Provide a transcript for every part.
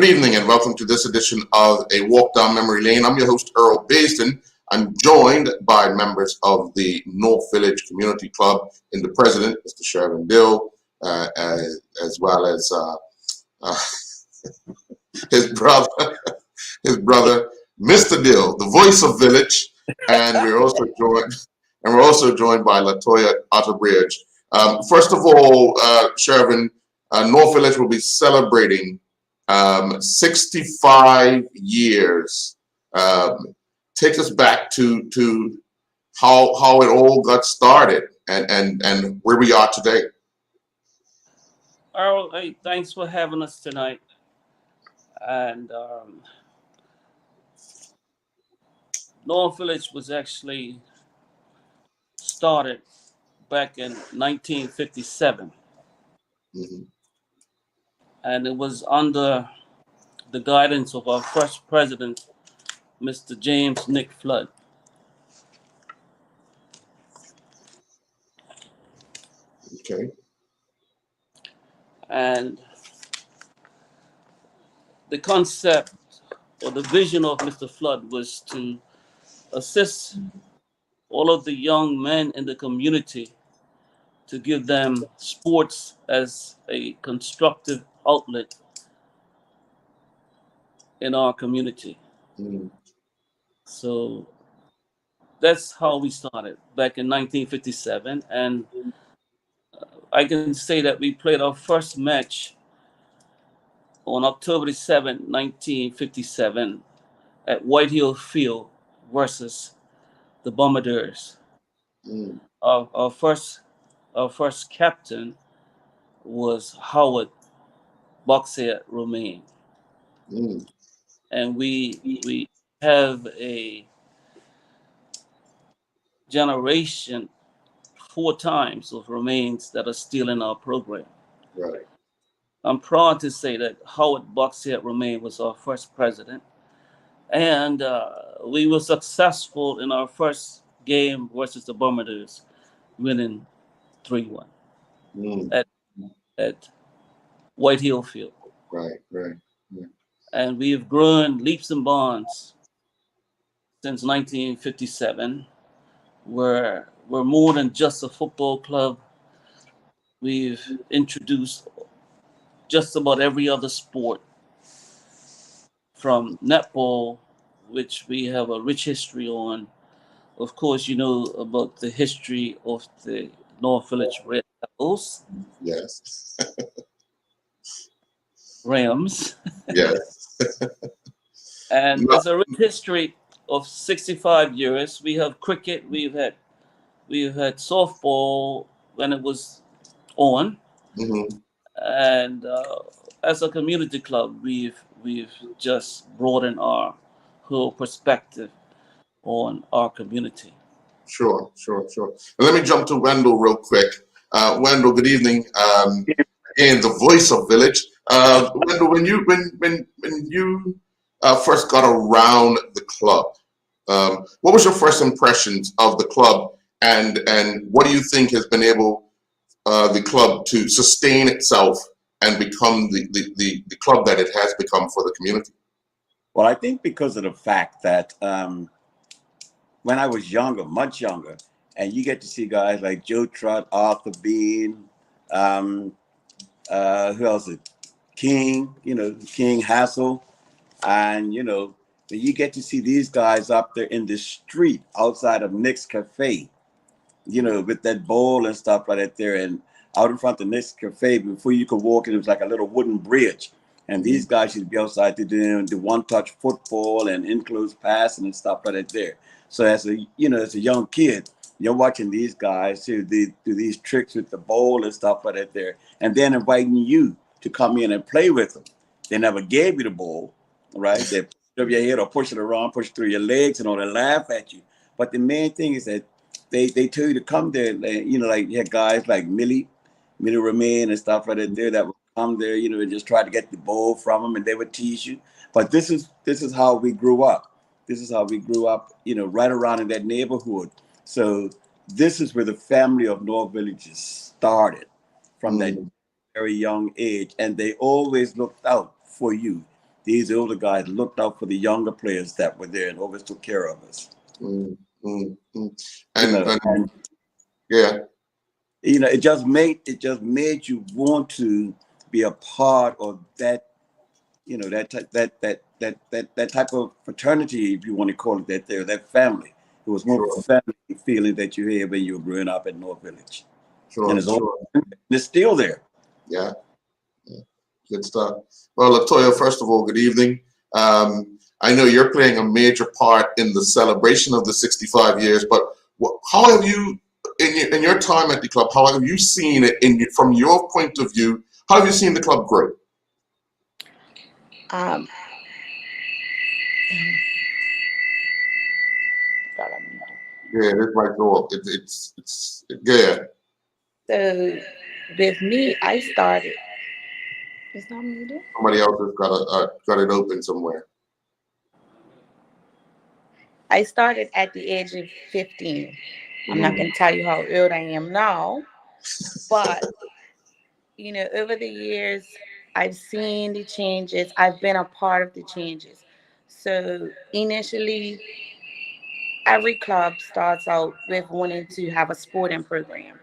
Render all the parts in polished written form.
Good evening and welcome to this edition of A Walk Down Memory Lane. I'm your host, Earl Basden. I'm joined by members of the North Village Community Club in the president, Mr. Shervin Dill, as well as his brother, Mr. Dill, the voice of Village, and we're also joined by Latoya Otterbridge. First of all, Shervin, North Village will be celebrating 65 years. Take us back to how it all got started and where we are today. Earl, hey, thanks for having us tonight. And North Village was actually started back in 1957. Mm-hmm. And it was under the guidance of our first president, Mr. James Nick Flood. Okay. And the concept or the vision of Mr. Flood was to assist all of the young men in the community to give them sports as a constructive outlet in our community. Mm-hmm. So that's how we started back in 1957. And I can say that we played our first match on October 7, 1957 at Whitehill Field versus the Bombardiers. Mm-hmm. Our first captain was Howard Boxer Romaine. Mm-hmm. And we have a generation 4 times of Romaines that are still in our program. Right. I'm proud to say that Howard Boxer Romaine was our first president, and we were successful in our first game versus the Bombardiers, winning 3-1 Mm-hmm. at Whitehill Field. Right. Yeah. And we've grown leaps and bounds since 1957. We're more than just a football club. We've introduced just about every other sport, from netball, which we have a rich history on. Of course, you know about the history of the North Village Red Devils, Yes. Rams, Yes. and No. there's a rich history of 65 years. We have cricket. We've had softball when it was on, Mm-hmm. and as a community club, we've just broadened our whole perspective on our community. Sure. And let me jump to Wendell real quick. Wendell, good evening. Again, the voice of Village. Wendell, when you first got around the club, what was your first impressions of the club, and what do you think has been able the club to sustain itself and become the club that it has become for the community? Well, I think because of the fact that when I was younger, much younger, and you get to see guys like Joe Trott, Arthur Bean, who else? King, King Hassel, and you get to see these guys up there in the street outside of Nick's Cafe, with that bowl and stuff like that there, and out in front of Nick's Cafe, before you could walk in, it was like a little wooden bridge. And these guys should be outside to do the one-touch football and enclosed passing and stuff like that there. So as a young kid, you're watching these guys do these tricks with the bowl and stuff like that there, and then inviting you to come in and play with them. They never gave you the ball, right? They push it over your head or push it around, push it through your legs, and all they laugh at you. But the main thing is that they tell you to come there. Like you had guys like Millie Romaine and stuff like that there that would come there, and just try to get the ball from them, and they would tease you. But this is how we grew up. This is how we grew up, right around in that neighborhood. So this is where the family of North Village started from that very young age, and they always looked out for you. these older guys looked out for the younger players that were there and always took care of us. Mm, mm, mm. And Yeah, it just made you want to be a part of that, that type of fraternity, if you want to call it that family. It was more of a family feeling that you had when you were growing up at North Village. And it's still there. Yeah. Good stuff. Well, Latoya, first of all, good evening. I know you're playing a major part in the celebration of the 65 years, but how have you, in your time at the club, how have you seen it from your point of view? How have you seen the club grow? Yeah, this might go up. It's yeah. So with me, I started. It's not muted. Somebody else has got it open somewhere. I started at the age of 15. I'm not going to tell you how old I am now, but over the years, I've seen the changes. I've been a part of the changes. So initially, every club starts out with wanting to have a sporting program.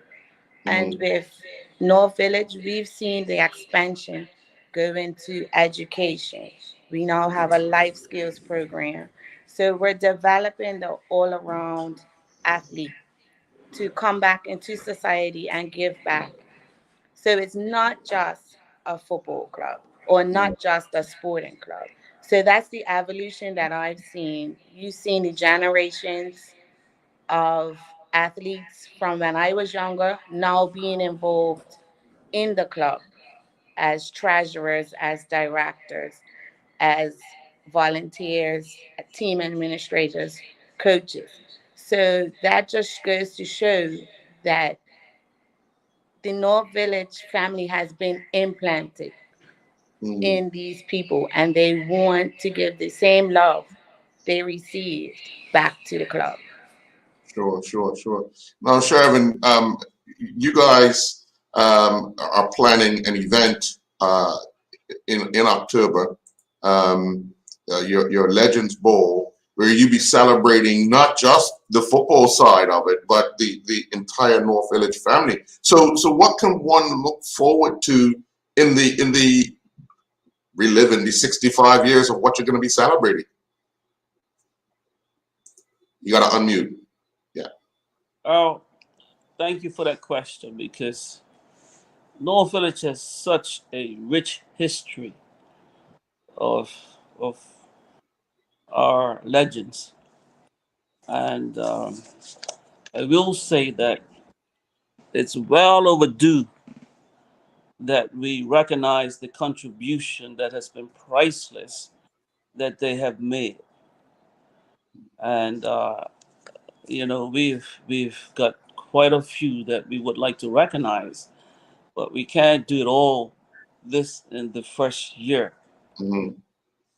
And with North Village, we've seen the expansion go into education. We now have a life skills program. So we're developing the all around athlete to come back into society and give back. So it's not just a football club or not just a sporting club. So that's the evolution that I've seen. You've seen the generations of athletes from when I was younger now being involved in the club as treasurers, as directors, as volunteers, team administrators, coaches. So that just goes to show that the North Village family has been implanted in these people and they want to give the same love they received back to the club. Sure. Now, Shervin, you guys are planning an event in October, your Legends Bowl, where you be celebrating not just the football side of it, but the entire North Village family. So what can one look forward to in the reliving the 65 years of what you're going to be celebrating? You got to unmute. Yeah. Oh, thank you for that question, because North Village has such a rich history of our legends, and I will say that it's well overdue that we recognize the contribution that has been priceless that they have made, and we've got quite a few that we would like to recognize, but we can't do it all this in the first year.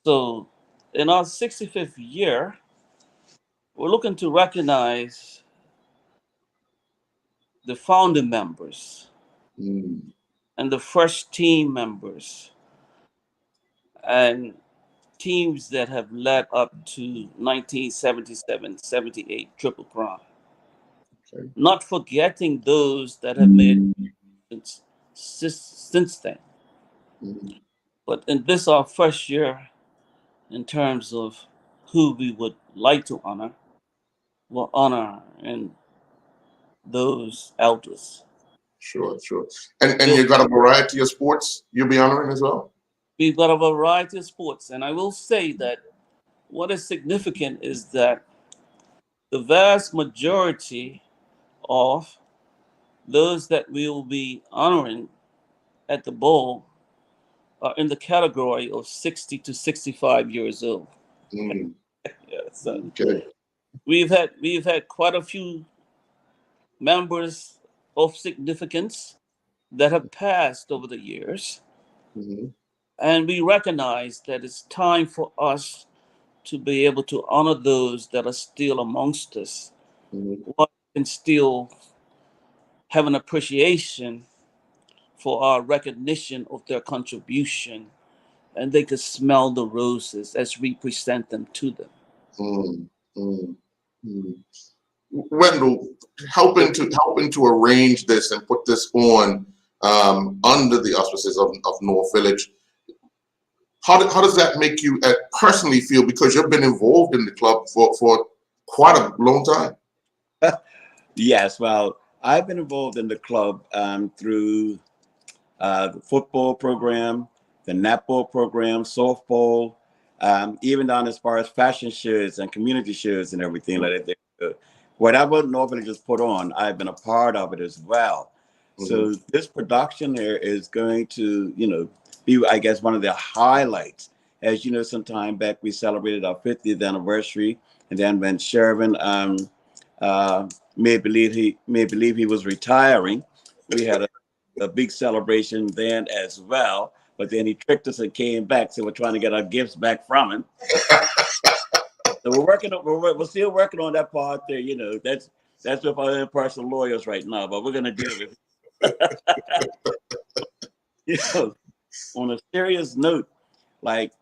So in our 65th year, we're looking to recognize the founding members and the first team members and teams that have led up to 1977-78 Triple Crown. Okay. Not forgetting those that have made since then. But in this our first year, in terms of who we would like to honor, we'll honor and those elders. Sure. And you got a variety of sports you'll be honoring as well? We've got a variety of sports, and I will say that what is significant is that the vast majority of those that we will be honoring at the bowl are in the category of 60 to 65 years old. So Okay. we've had quite a few members of significance that have passed over the years. And we recognize that it's time for us to be able to honor those that are still amongst us, and still have an appreciation for our recognition of their contribution and they could smell the roses as we present them to them. Mm, mm, mm. Wendell, helping to arrange this and put this on under the auspices of North Village. How does that make you personally feel? Because you've been involved in the club for quite a long time. Yes, well, I've been involved in the club through the football program, the netball program, softball, even down as far as fashion shows and community shows and everything like that. Whatever North Village has put on, I've been a part of it as well. So this production here is going to, be, I guess, one of the highlights. As you know, some time back we celebrated our 50th anniversary, and then when Shervin made believe he was retiring, we had a big celebration then as well. But then he tricked us and came back, so we're trying to get our gifts back from him. So we're still working on that part there. That's with our in-person lawyers right now, but we're gonna deal with it. On a serious note, like,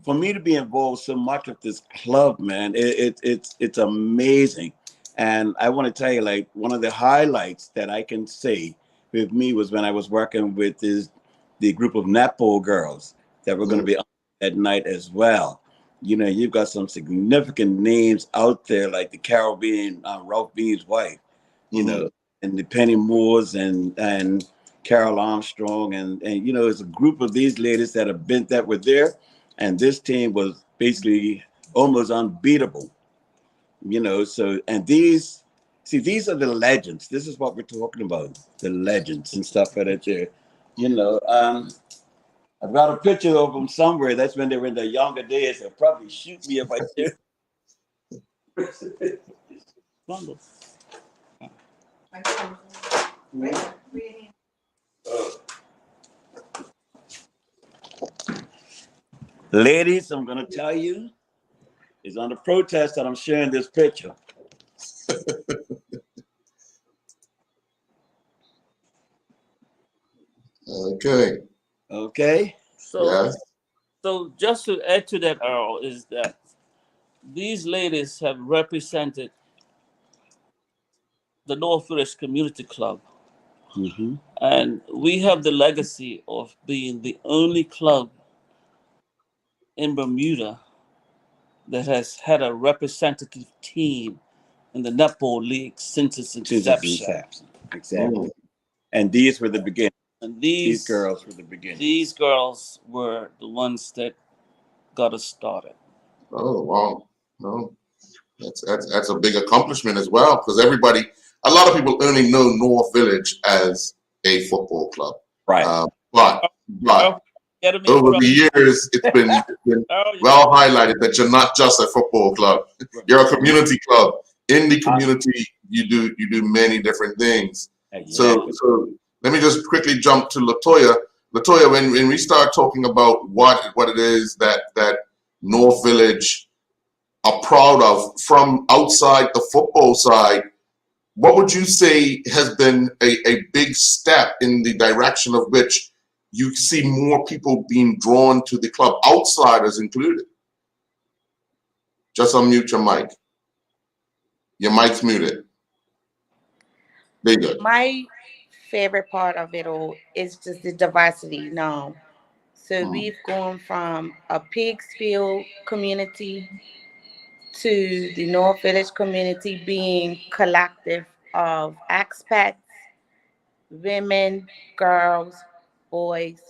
for me to be involved so much with this club, man, it's amazing. And I want to tell you, like, one of the highlights that I can say with me was when I was working with the group of netball girls that were going to be on that night as well. You've got some significant names out there, like the Carol Bean, Ralph Bean's wife, and the Penny Moores and Carol Armstrong, and it's a group of these ladies that were there, and this team was basically almost unbeatable. So, and these are the legends. This is what we're talking about, the legends and stuff like that there. I've got a picture of them somewhere. That's when they were in their younger days. They'll probably shoot me if I do. Ladies, I'm going to tell you, it's on the protest that I'm sharing this picture. Okay. So just to add to that, Earl, is that these ladies have represented the North Village Community Club. And we have the legacy of being the only club in Bermuda that has had a representative team in the netball league since its inception. Exactly. And these were the beginning. And these girls were the beginning. These girls were the ones that got us started. Oh, wow. No, that's a big accomplishment as well, because a lot of people only know North Village as a football club. Right. But over the years, it's been well highlighted that you're not just a football club. You're a community club. In the community, you do many different things. Exactly. So let me just quickly jump to Latoya. Latoya, when we start talking about what it is that North Village are proud of from outside the football side, what would you say has been a big step in the direction of which you see more people being drawn to the club, outsiders included? Just unmute your mic. Your mic's muted. There you go. My favorite part of it all is just the diversity now. So we've gone from a Pigsfield community to the North Village community being collective of expats, women, girls, boys,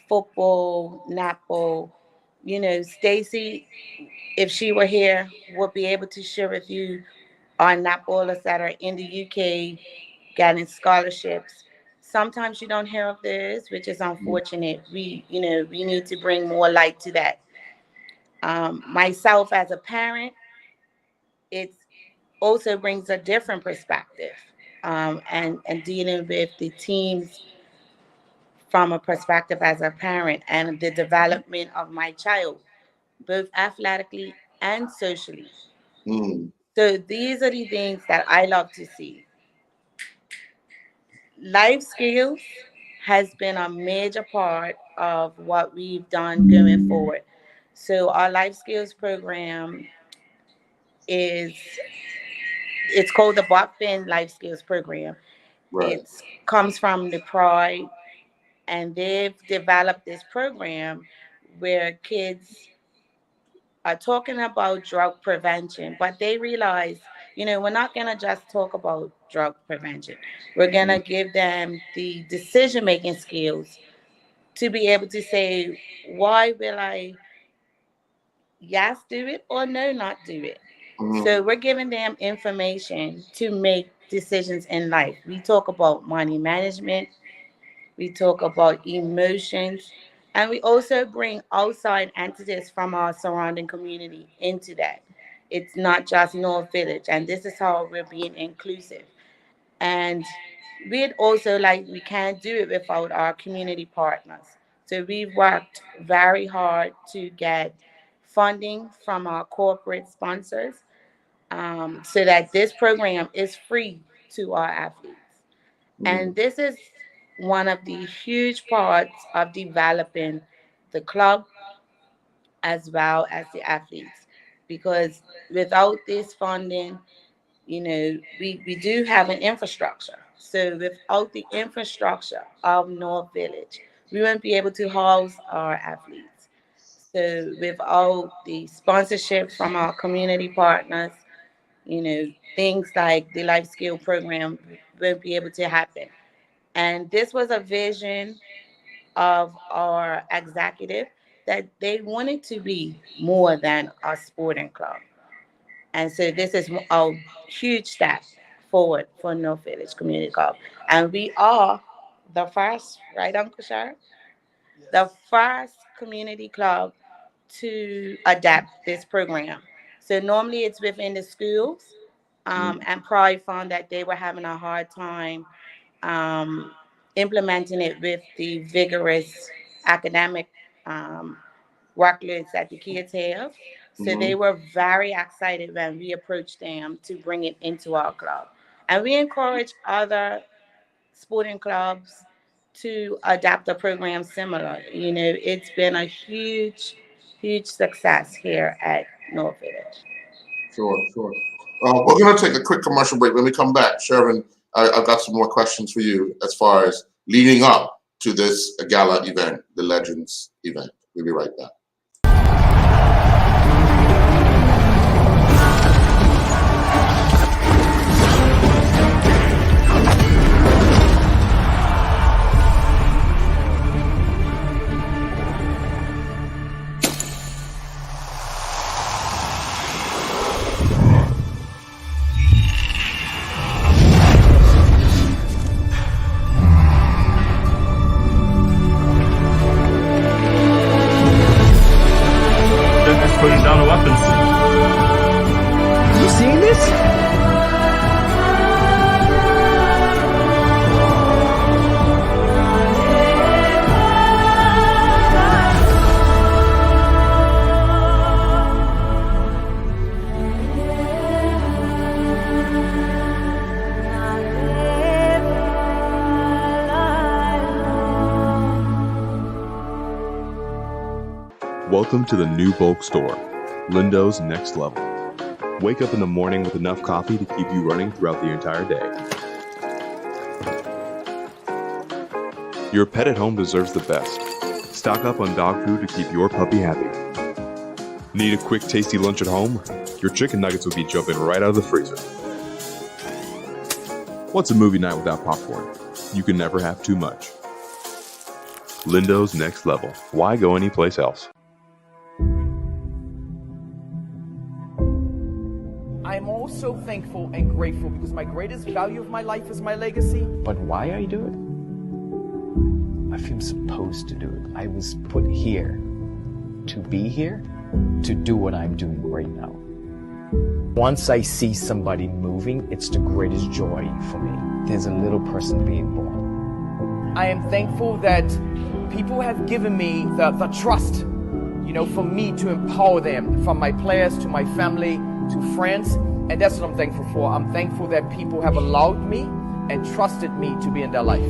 football, netball. Stacy, if she were here, would be able to share with you our netballers that are in the UK getting scholarships. Sometimes you don't hear of this, which is unfortunate. We need to bring more light to that. Myself as a parent, it also brings a different perspective, and dealing with the teams from a perspective as a parent and the development of my child, both athletically and socially. So these are the things that I love to see. Life skills has been a major part of what we've done going forward. So our life skills program is it's called the Bob Finn Life Skills Program. Right. It comes from the Pride, and they've developed this program where kids are talking about drug prevention, but they realize, we're not going to just talk about drug prevention. We're going to give them the decision making skills to be able to say, why will I yes do it or no not do it? So we're giving them information to make decisions in life. We talk about money management, we talk about emotions, and we also bring outside entities from our surrounding community into that. It's not just North Village, and this is how we're being inclusive. And we'd also we can't do it without our community partners. So we've worked very hard to get funding from our corporate sponsors, so that this program is free to our athletes. And this is one of the huge parts of developing the club as well as the athletes. Because without this funding, we do have an infrastructure. So without the infrastructure of North Village, we won't be able to house our athletes. So without the sponsorship from our community partners, things like the life skill program won't be able to happen. And this was a vision of our executive, that they wanted to be more than a sporting club. And so this is a huge step forward for North Village Community Club. And we are the first, right, Uncle Shar? The first community club to adapt this program. So normally it's within the schools, and Pride found that they were having a hard time implementing it with the vigorous academic workloads that the kids have. So they were very excited when we approached them to bring it into our club. And we encourage other sporting clubs to adapt a program similar. It's been a huge, huge success here at North Village. Sure. We're going to take a quick commercial break. When we come back, Sharon, I've got some more questions for you as far as leading up to this gala event, the Legends event. We'll be right back. Putting down the weapons. You seeing this? Welcome to the new bulk store, Lindo's Next Level. Wake up in the morning with enough coffee to keep you running throughout the entire day. Your pet at home deserves the best. Stock up on dog food to keep your puppy happy. Need a quick, tasty lunch at home? Your chicken nuggets will be jumping right out of the freezer. What's a movie night without popcorn? You can never have too much. Lindo's Next Level. Why go anyplace else? I'm also thankful and grateful because my greatest value of my life is my legacy. But why I do it? I feel supposed to do it. I was put here to be here, to do what I'm doing right now. Once I see somebody moving, it's the greatest joy for me. There's a little person being born. I am thankful that people have given me the trust, for me to empower them, from my players to my family to friends. And that's what I'm thankful for. I'm thankful that people have allowed me and trusted me to be in their life.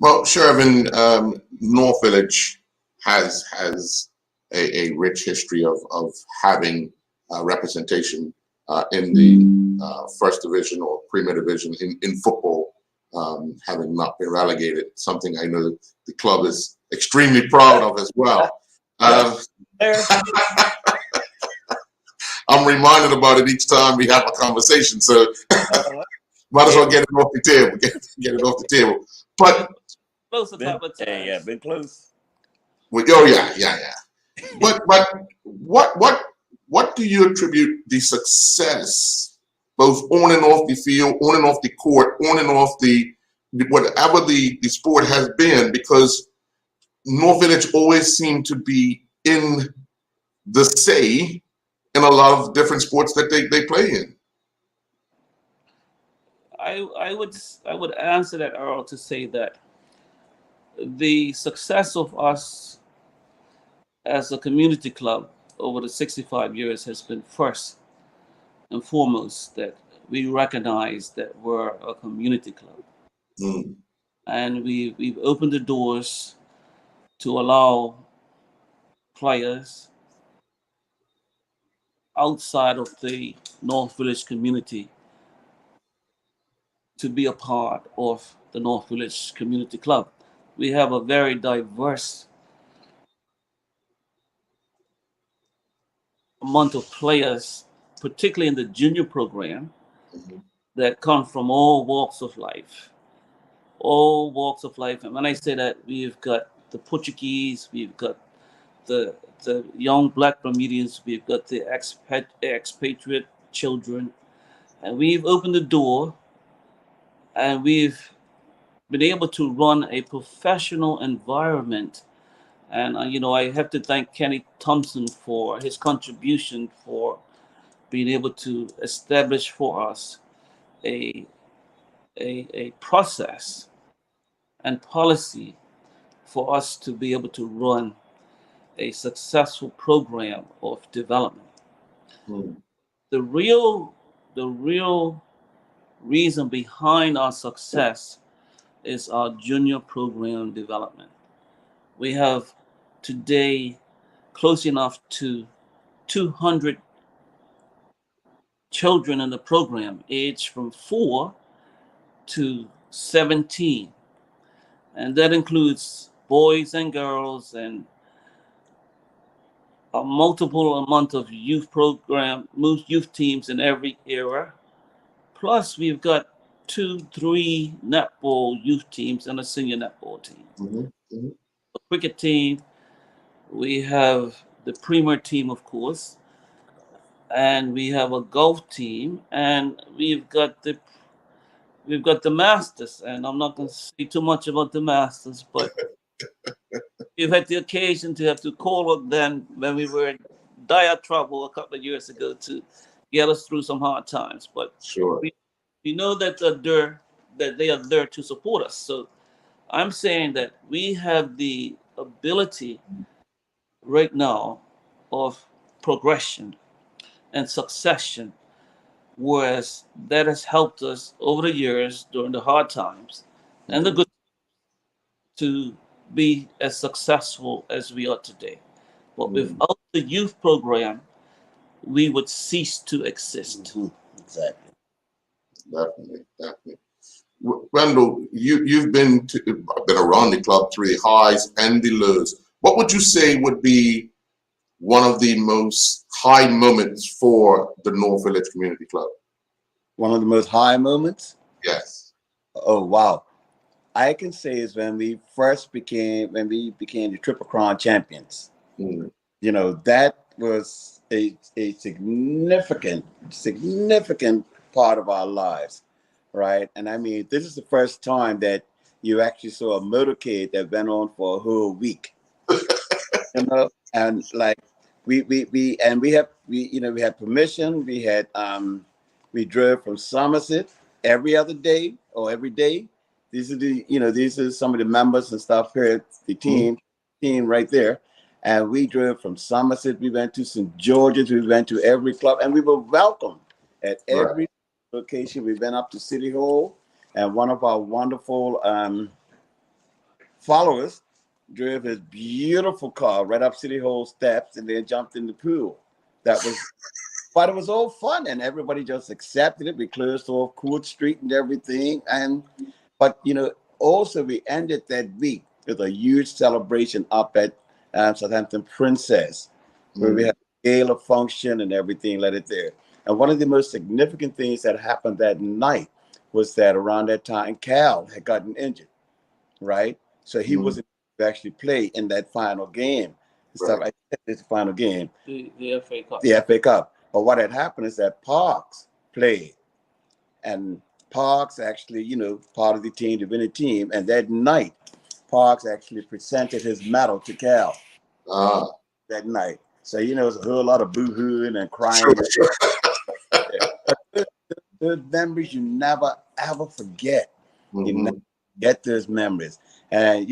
Well, Shervin, North Village has a rich history of having representation in the first division or Premier Division in football, having not been relegated. Something I know the club is extremely proud of as well. I'm reminded about it each time we have a conversation, so might as well get it off the table. Get it off the table. But Close a couple of times. Yeah, been close. well, oh yeah. But what do you attribute the success, both on and off the field, on and off the court, on and off the whatever the sport has been? Because North Village always seemed to be in the say in a lot of different sports that they play in. I would answer that, Earl, to say that the success of us as a community club over the 65 years has been first and foremost that we recognize that we're a community club. And we've opened the doors to allow players outside of the North Village community to be a part of the North Village Community Club. We have a very diverse amount of players, particularly in the junior program, that come from all walks of life. All walks of life. And when I say that, we've got the Portuguese, we've got the young Black Bermudians, we've got the expatriate children, and we've opened the door and we've been able to run a professional environment. And, I have to thank Kenny Thompson for his contribution for being able to establish for us a process and policy for us to be able to run a successful program of development. The real reason behind our success is our junior program development. We have today close enough to 200 children in the program aged from 4 to 17. And that includes boys and girls and a multiple amount of youth teams in every era. Plus, we've got 2-3 netball youth teams and a senior netball team. A cricket team. We have the Premier team, of course, and we have a golf team, and we've got the Masters. And I'm not going to say too much about the Masters, but we've had the occasion to have to call up then when we were in dire trouble a couple of years ago to get us through some hard times. But sure, we know that they are there to support us. So I'm saying that we have the ability right now of progression and succession, whereas that has helped us over the years during the hard times and the good to be as successful as we are today. But without the youth program, we would cease to exist. Exactly. Definitely. Wendell, you've been around the club through the highs and the lows. What would you say would be one of the most high moments for the North Village Community Club? One of the most high moments? Yes. Oh, wow. I can say is when we became the Triple Crown champions. That was a significant part of our lives, right? And I mean, this is the first time that you actually saw a motorcade that went on for a whole week. And like we had permission. We drove from Somerset every other day or every day. These are some of the members and stuff here, the team right there. And we drove from Somerset. We went to St. George's. We went to every club, and we were welcomed at every location. We went up to City Hall, and one of our wonderful followers drove his beautiful car right up City Hall steps and then jumped in the pool. That was, but it was all fun and everybody just accepted it. We closed off Court Street and everything. But also we ended that week with a huge celebration up at Southampton Princess, where we had a gala function and everything like it there. And one of the most significant things that happened that night was that around that time, Cal had gotten injured, right? So he wasn't to actually play in that final game. Stuff like that, this final game. The FA Cup. The FA Cup. But what had happened is that Parks played. And Parks actually, part of the team, the winning team. And that night, Parks actually presented his medal to Cal that night. So, it was a whole lot of boo-hooing and crying. Those memories you never, ever forget. You never get those memories. And,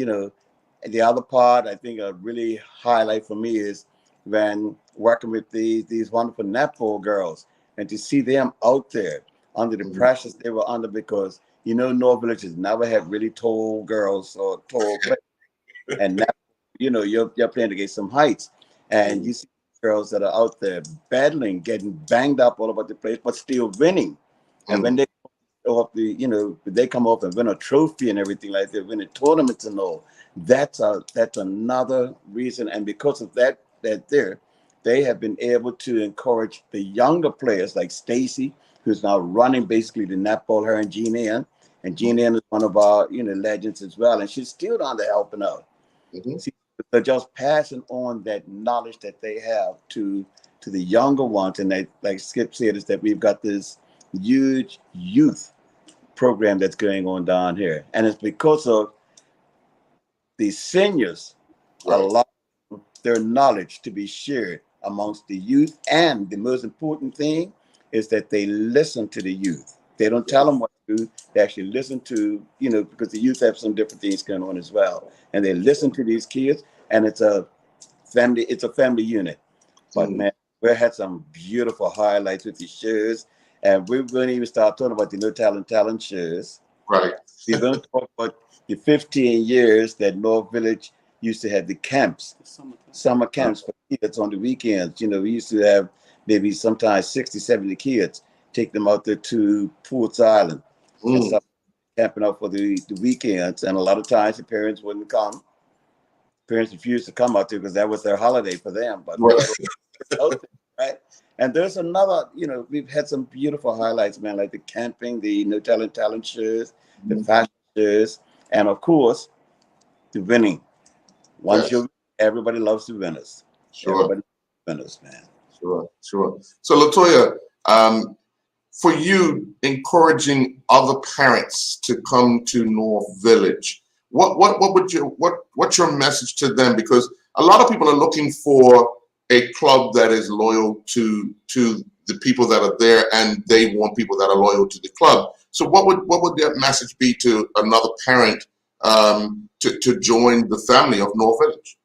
the other part I think a really highlight for me is when working with these wonderful netball girls and to see them out there under the pressures they were under, because North Village has never had really tall girls or tall players. And now, you're playing against some heights, and you see girls that are out there battling, getting banged up all over the place, but still winning. And when they they come off and win a trophy and everything like that, winning tournaments and all, that's another reason. And because of that they have been able to encourage the younger players like Stacy, who's now running basically the netball, her and Jean Ann. And Jean Ann is one of our legends as well, and she's still down there helping out. See, they're just passing on that knowledge that they have to the younger ones. And they, like Skip said, is that we've got this huge youth program that's going on down here, and it's because of the seniors allow their knowledge to be shared amongst the youth. And the most important thing is that they listen to the youth. They don't tell them what to do. They actually listen to, because the youth have some different things going on as well, and they listen to these kids. And it's a family unit. But man, we had some beautiful highlights with these shows. And we're going to even start talking about the No Talent shows. Right. We're going to talk about the 15 years that North Village used to have the camps, summer camps for kids on the weekends. We used to have maybe sometimes 60, 70 kids, take them out there to Foots Island and start camping out for the weekends. And a lot of times the parents wouldn't come. Parents refused to come out there because that was their holiday for them. But right. And there's another, we've had some beautiful highlights, man, like the camping, the No Talent shows, the fashion shows, and of course, the winning. Once everybody loves the winners. Everybody loves the winners, man. Sure. So Latoya, for you, encouraging other parents to come to North Village, what's your message to them? Because a lot of people are looking for a club that is loyal to the people that are there, and they want people that are loyal to the club. So what would that message be to another parent to join the family of North Village?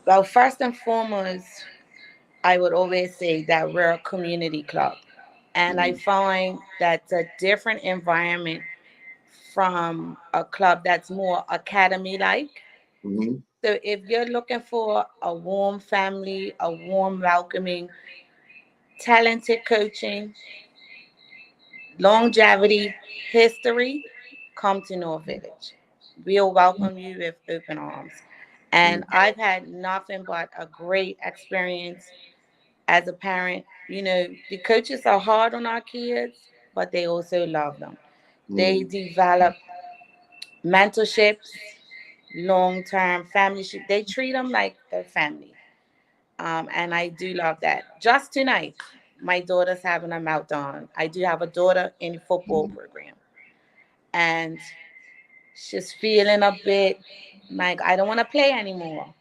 Well, first and foremost, I would always say that we're a community club. And I find that's a different environment from a club that's more academy-like. So if you're looking for a warm family, a warm, welcoming, talented coaching, longevity, history, come to North Village. We'll welcome you with open arms. And I've had nothing but a great experience as a parent. The coaches are hard on our kids, but they also love them. They develop mentorships, long-term family. They treat them like their family. And I do love that. Just tonight, my daughter's having a meltdown. I do have a daughter in the football program. And she's feeling a bit like, I don't want to play anymore.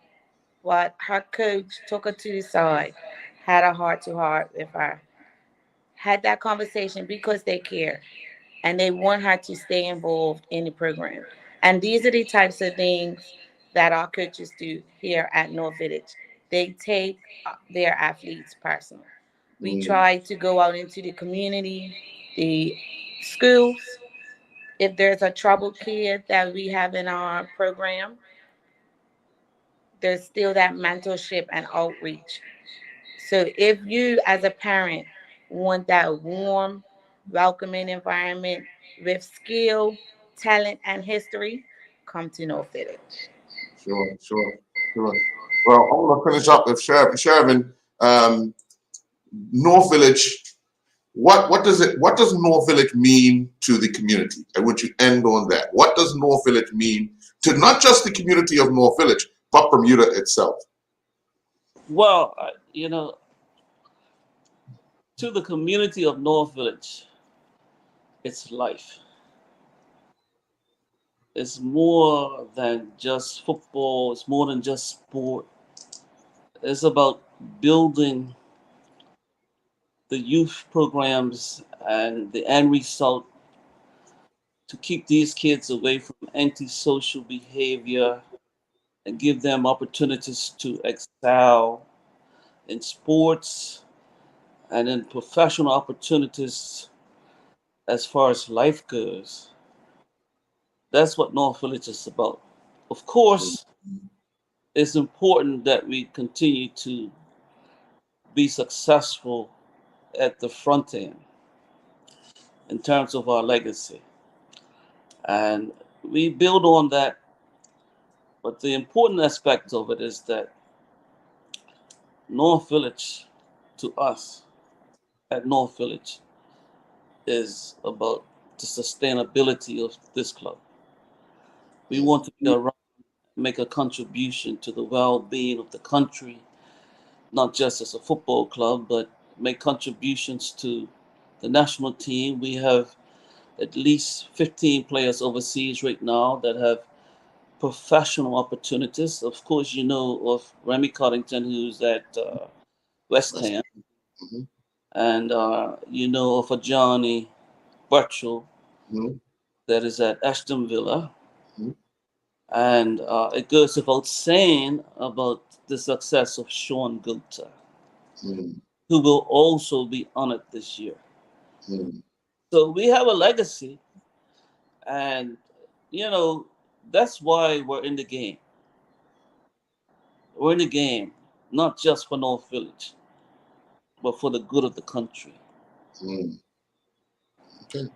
But her coach took her to the side, had a heart-to-heart with her, had that conversation because they care. And they want her to stay involved in the program. And these are the types of things that our coaches do here at North Village. They take their athletes personal. We try to go out into the community, the schools, if there's a troubled kid that we have in our program, there's still that mentorship and outreach. So if you as a parent want that warm, welcoming environment with skill, talent, and history, come to North Village. Sure. Well, I'm going to finish up with Shervin. North Village, what does North Village mean to the community? I want you to end on that. What does North Village mean to not just the community of North Village, but Bermuda itself? Well, to the community of North Village, it's life. It's more than just football. It's more than just sport. It's about building the youth programs and the end result to keep these kids away from antisocial behavior and give them opportunities to excel in sports and in professional opportunities as far as life goes. That's what North Village is about. Of course, it's important that we continue to be successful at the front end in terms of our legacy. And we build on that. But the important aspect of it is that North Village, to us at North Village, is about the sustainability of this club. We want to be around, make a contribution to the well-being of the country, not just as a football club, but make contributions to the national team. We have at least 15 players overseas right now that have professional opportunities. Of course, you know of Remy Cottington, who's at West Ham, and you know of a Johnny Burchell that is at Ashton Villa. And it goes without saying about the success of Sean Gupta, who will also be honored this year. So we have a legacy, and that's why we're in the game. We're in the game, not just for North Village, but for the good of the country. Okay.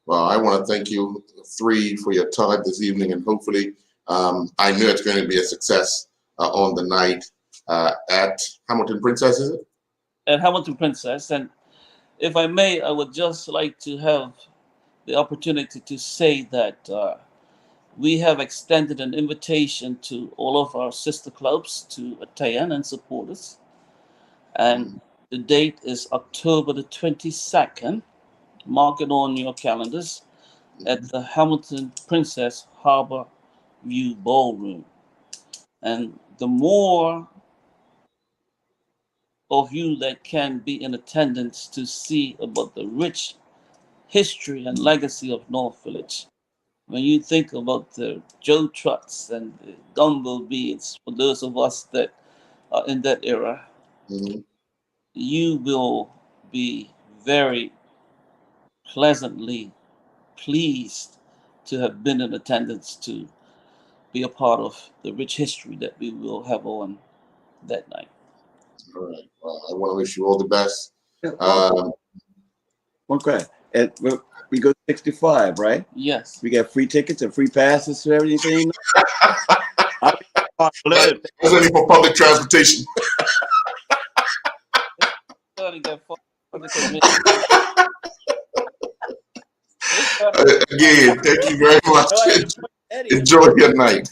Well, I want to thank you three for your time this evening, and hopefully, I know it's going to be a success on the night at Hamilton Princess, is it? At Hamilton Princess. And if I may, I would just like to have the opportunity to say that we have extended an invitation to all of our sister clubs to attend and support us. And the date is October the 22nd. Mark it on your calendars at the Hamilton Princess Harbor View Ballroom. And the more of you that can be in attendance to see about the rich history and legacy of North Village. When you think about the Joe Trotts and the Gumbo Beans, for those of us that are in that era, you will be very pleasantly pleased to have been in attendance to be a part of the rich history that we will have on that night. All right. Well, I want to wish you all the best. One question. We go 65, right? Yes. We get free tickets and free passes for everything. That's only for public transportation. Again, thank you very much. Enjoy your night.